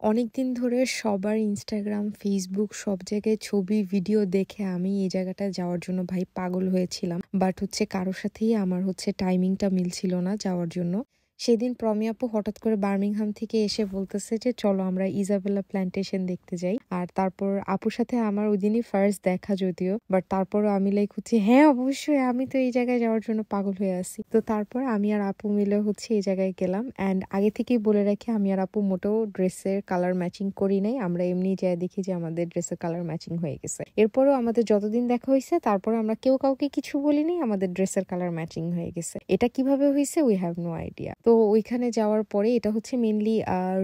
অনেকদিন ধরে সবার ইনস্টাগ্রাম, ফেসবুক সব জায়গায় ছবি, ভিডিও দেখে আমি এই জায়গাটায় যাওয়ার জন্য ভাই পাগল হয়েছিলাম। বাট কারো সাথেই আমার টাইমিংটা মিলছিল না যাওয়ার জন্য। সেদিন প্রমি আপু হঠাৎ করে বার্মিংহাম থেকে এসে বলতেছে যে চলো আমরা ইজাবেলা প্ল্যান্টেশন দেখতে যাই। আর তারপর আপুর সাথে আমার ওই দিনই ফার্স্ট দেখা যদিও, বাট তারপরও আমি লাইক হ্যাঁ অবশ্যই, আমি তো এই জায়গায় যাওয়ার জন্য পাগল হয়ে আছি। তো তারপর আমি আর আপু মিলে এই জায়গায় গেলাম। অ্যান্ড আগে থেকেই বলে রাখি, আমি আর আপু মোটেও ড্রেসের কালার ম্যাচিং করি নাই। আমরা এমনি যাই দেখি যে আমাদের ড্রেসের কালার ম্যাচিং হয়ে গেছে। এরপরও আমাদের যতদিন দেখা হয়েছে তারপরে আমরা কেউ কাউকে কিছু বলিনি, আমাদের ড্রেসের কালার ম্যাচিং হয়ে গেছে। এটা কিভাবে হয়েছে উই হ্যাভ নো আইডিয়া। তো ওইখানে যাওয়ার পরে এটা মেইনলি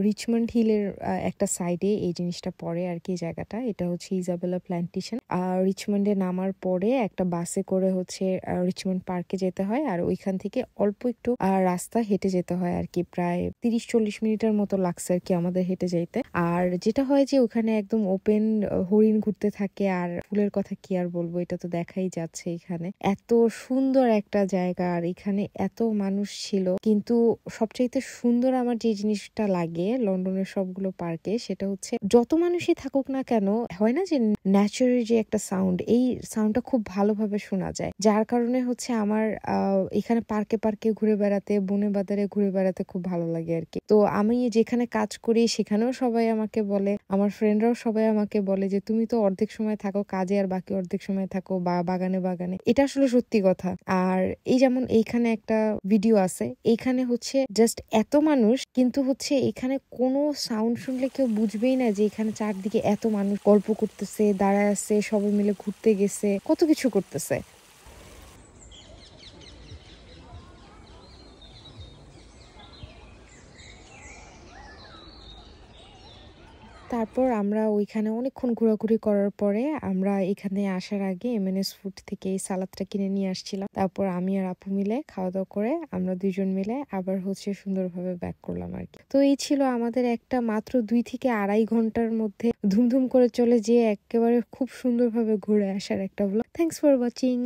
রিচমন্ড হিলের একটা সাইডে এই জিনিসটা পড়ে আর কি। জায়গাটা এটা ইজাবেলা প্ল্যান্টেশন। রিচমন্ডে নামার পরে একটা বাসে করে রিচমন্ড পার্কে যেতে হয়। আর ওইখান থেকে অল্প একটু রাস্তা হেঁটে যেতে হয় আর কি, প্রায় 30-40 মিনিটের মতো লাগছে আর কি আমাদের হেঁটে যাইতে। আর যেটা হয় যে ওখানে একদম ওপেন হরিণ ঘুরতে থাকে। আর ফুলের কথা কি আর বলবো, এটা তো দেখাই যাচ্ছে। এখানে এত সুন্দর একটা জায়গা আর এখানে এত মানুষ ছিল। কিন্তু সবচাইতে সুন্দর আমার যে জিনিসটা লাগে লন্ডনের সবগুলো পার্কে, সেটা যত মানুষই থাকুক না কেন, হয় না যে ন্যাচারাল যে একটা সাউন্ড, এই সাউন্ডটা খুব ভালোভাবে শোনা যায়। যার কারণে আমার এখানে পার্কে পার্কে ঘুরে বেড়াতে, বনে বাজারে ঘুরে বেড়াতে খুব ভালো লাগে আর কি। তো আমি যেখানে কাজ করি সেখানেও সবাই আমাকে বলে, আমার ফ্রেন্ডরাও সবাই আমাকে বলে যে তুমি তো অর্ধেক সময় থাকো কাজে আর বাকি অর্ধেক সময় থাকো বা বাগানে বাগানে। এটা আসলে সত্যি কথা। আর এই যেমন এইখানে একটা ভিডিও আছে, এইখানে জাস্ট এত মানুষ, কিন্তু এখানে কোনো সাউন্ড শুনলে কেউ বুঝবেই না যে এখানে চারদিকে এত মানুষ গল্প করতেছে, দাঁড়ায় আছে, সবাই মিলে ঘুরতে গেছে, কত কিছু করতেছে। তারপর আমরা ওইখানে অনেকক্ষণ ঘোরাঘুরি করার পরে আমরা এখানে আসার আগে এমএনএস ফুড থেকে এই সালাদটা কিনে নিয়ে আসছিলাম। তারপর আমি আর আপু মিলে খাওয়া দাওয়া করে আমরা দুইজন মিলে আবার সুন্দরভাবে ব্যাক করলাম আর কি। তো এই ছিল আমাদের একটা মাত্র 2 থেকে আড়াই ঘন্টার মধ্যে ধুমধুম করে চলে যেয়ে একেবারে খুব সুন্দরভাবে ঘুরে আসার একটা ব্লগ। Thanks for watching.